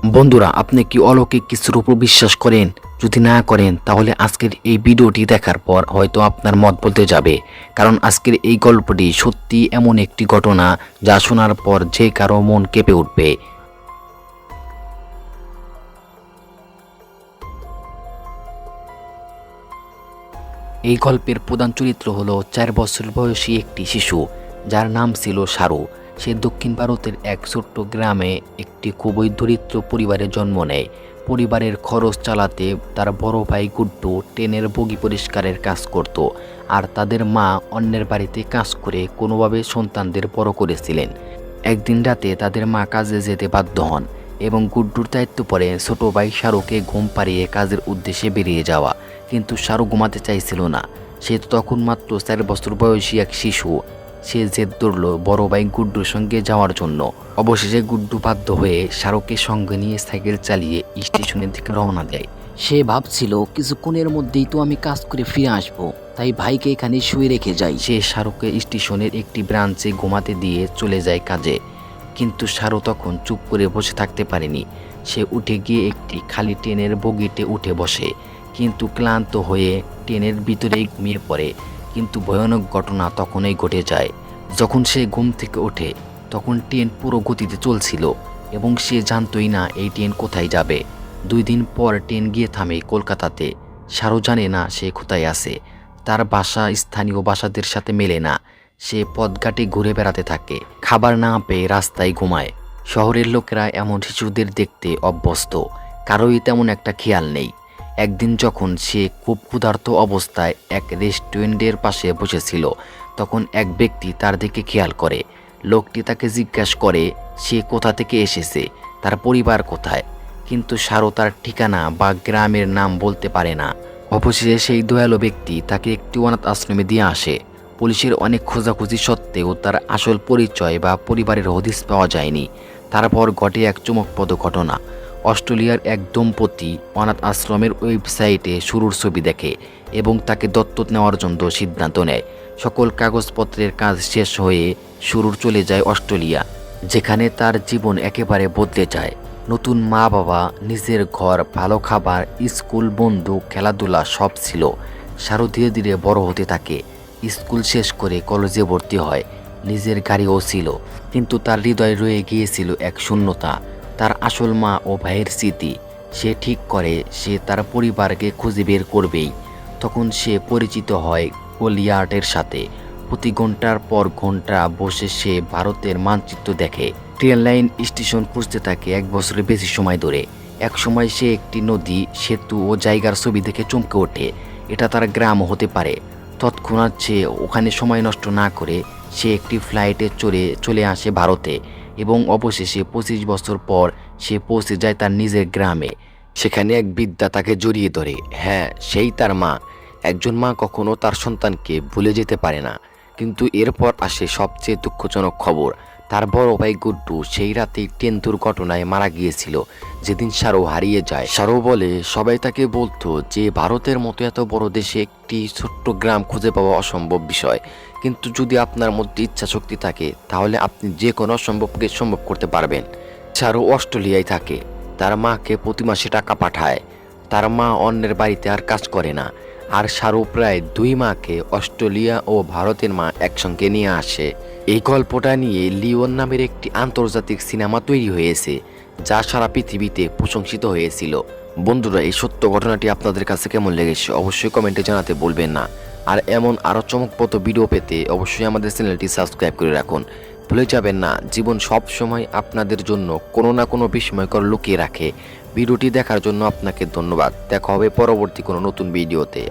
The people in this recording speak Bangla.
বন্ধুরা, আপনি কি অলৌকিক কিছুর উপর বিশ্বাস করেন? যদি না করেন তাহলে আজকের এই ভিডিওটি দেখার পর হয়তো আপনার মত বলতে যাবে। কারণ আজকের এই গল্পটি সত্যি এমন একটি ঘটনা যা শোনার পর যে কারো মন কেঁপে উঠবে। এই গল্পের প্রধান চরিত্র হলো 4 বছর বয়সী একটি শিশু, যার নাম ছিল সারু। সে দক্ষিণ ভারতের এক ছোট্ট গ্রামে একটি খুবই দরিদ্র পরিবারে জন্ম নেয়। পরিবারের খরচ চালাতে তার বড় ভাই গুড্ডু ট্রেনের বগি পরিষ্কারের কাজ করত, আর তাদের মা অন্যের বাড়িতে কাজ করে কোনোভাবে সন্তানদের বড় করেছিলেন। একদিন রাতে তাদের মা কাজে যেতে বাধ্য হন এবং গুড্ডুর দায়িত্ব পড়ে ছোট ভাই শাহরুখকে ঘুম পাড়িয়ে কাজের উদ্দেশ্যে বেরিয়ে যাওয়া। কিন্তু শাহরুখ ঘুমাতে চাইছিল না। সে তো তখন মাত্র 4 বছর বয়সী এক শিশু। সে জেদ ধরল বড় ভাই গুড্ডুর সঙ্গে যাওয়ার জন্য। অবশেষে গুড্ডু বাধ্য হয়ে শাহরুখকে সঙ্গে নিয়ে সাইকেল চালিয়ে স্টেশনের দিকে রওনা দেয়। সে ভাবছিল কিছুক্ষণের মধ্যেই তো আমি কাজ করে ফিরে আসবো, তাই ভাইকে এখানে শুয়ে রেখে যাই। সে শাহরুখকে স্টেশনের একটি ব্রাঞ্চে ঘুমাতে দিয়ে চলে যায় কাজে। কিন্তু শাহরুখ তখন চুপ করে বসে থাকতে পারেনি। সে উঠে গিয়ে একটি খালি ট্রেনের বগিতে উঠে বসে, কিন্তু ক্লান্ত হয়ে ট্রেনের ভিতরেই ঘুমিয়ে পড়ে। কিন্তু ভয়ানক ঘটনা তখনই ঘটে যায়। যখন সে ঘুম থেকে ওঠে তখন ট্রেন পুরো গতিতে চলছিল এবং সে জানতই না এই ট্রেন কোথায় যাবে। 2 দিন পর ট্রেন গিয়ে থামে কলকাতাতে। শাহরুখ জানে না সে কোথায় আছে। তার বাসা স্থানীয় বাসাদের সাথে মেলে না। সে পথঘাটে ঘুরে বেড়াতে থাকে, খাবার না পেয়ে রাস্তায় ঘুমায়। শহরের লোকেরা এমন শিশুদের দেখতে অভ্যস্ত, কারোই তেমন একটা খেয়াল নেই। একদিন যখন সে খুব ক্ষুধার্ত অবস্থায় এক রেস্টুরেন্টের পাশে বসেছিল, তখন এক ব্যক্তি তার দিকে খেয়াল করে। লোকটি তাকে জিজ্ঞাসা করে সে কোথা থেকে এসেছে, তার পরিবার কোথায়। কিন্তু শাহরুখ তার ঠিকানা বা গ্রামের নাম বলতে পারে না। অবশেষে সেই দয়ালু ব্যক্তি তাকে একটি অনাথ আশ্রমে দিয়ে আসে। পুলিশের অনেক খোঁজাখুঁজি সত্ত্বেও তার আসল পরিচয় বা পরিবারের হদিস পাওয়া যায়নি। তারপর ঘটে এক চমকপ্রদ ঘটনা। অস্ট্রেলিয়ার এক দম্পতি অনাথ আশ্রমের ওয়েবসাইটে শুরুর ছবি দেখে এবং তাকে দত্তক নেওয়ার জন্য সিদ্ধান্ত নেয়। সকল কাগজপত্রের কাজ শেষ হয়ে শুরুর চলে যায় অস্ট্রেলিয়া, যেখানে তার জীবন একেবারে বদলে যায়। নতুন মা বাবা, নিজের ঘর, ভালো খাবার, স্কুল, বন্ধু, খেলাধুলা সব ছিল। শাহরুখ ধীরে ধীরে বড় হতে থাকে। স্কুল শেষ করে কলেজে ভর্তি হয়। নিজের গাড়িও ছিল, কিন্তু তার হৃদয়ে রয়ে গিয়েছিল এক শূন্যতা, তার আসল মা ও ভাইয়ের স্মৃতি। সে ঠিক করে সে তার পরিবারকে খুঁজে বের করবেই। তখন সে পরিচিত হয় গলিয়ার্ডের সাথে। প্রতি ঘন্টার পর ঘন্টা বসে সে ভারতের মানচিত্র দেখে। ট্রেন লাইন, স্টেশন খুঁজতে থাকে 1 বছরের বেশি সময় ধরে। এক সময় সে একটি নদী, সেতু ও জায়গার ছবি দেখে চমকে ওঠে। এটা তার গ্রাম হতে পারে। তৎক্ষণাৎ সে ওখানে সময় নষ্ট না করে সে একটি ফ্লাইটে চলে আসে ভারতে এবং অবশেষে 25 বছর পর সে পৌঁছে যায় তার নিজের গ্রামে। সেখানে এক বৃদ্ধা তাকে জড়িয়ে ধরে। হ্যাঁ, সেই তার মা। একজন মা কখনো তার সন্তানকে ভুলে যেতে পারে না। কিন্তু এরপর আসে সবচেয়ে দুঃখজনক খবর। তার বড় ভাই গুড্ডু সেই রাতেই ট্রেন দুর্ঘটনায় মারা গিয়েছিল যেদিন শাহরুখ হারিয়ে যায়। শাহরুখ বলে সবাই তাকে বলতো যে ভারতের মতো এত বড় দেশে একটি ছোট্ট গ্রাম খুঁজে পাওয়া অসম্ভব বিষয়, কিন্তু যদি আপনার মধ্যে ইচ্ছা শক্তি থাকে তাহলে আপনি যে কোনো অসম্ভবকে সম্ভব করতে পারবেন। শাহরুখ অস্ট্রেলিয়ায় থাকে। তার মাকে প্রতি মাসে টাকা পাঠায়। তার মা অন্যের বাড়িতে আর কাজ করে না। আর শাহরুখ প্রায় 2 মাকে অস্ট্রেলিয়া ও ভারতের মা একসঙ্গে নিয়ে আসে। এই গল্পটা নিয়ে লিওন নামের একটি আন্তর্জাতিক সিনেমা তৈরি হয়েছে, যা সারা পৃথিবীতে প্রশংসিত হয়েছিল। বন্ধুরা, এই সত্য ঘটনাটি আপনাদের কাছে কেমন লেগেছে অবশ্যই কমেন্টে জানাতে ভুলবেন না। আর এমন আরও চমকপ্রদ ভিডিও পেতে অবশ্যই আমাদের চ্যানেলটি সাবস্ক্রাইব করে রাখুন। ভুলে যাবেন না, জীবন সব সময় আপনাদের জন্য কোনো না কোনো বিস্ময়কর লুকিয়ে রাখে। ভিডিওটি দেখার জন্য আপনাকে ধন্যবাদ। দেখা হবে পরবর্তী কোনো নতুন ভিডিওতে।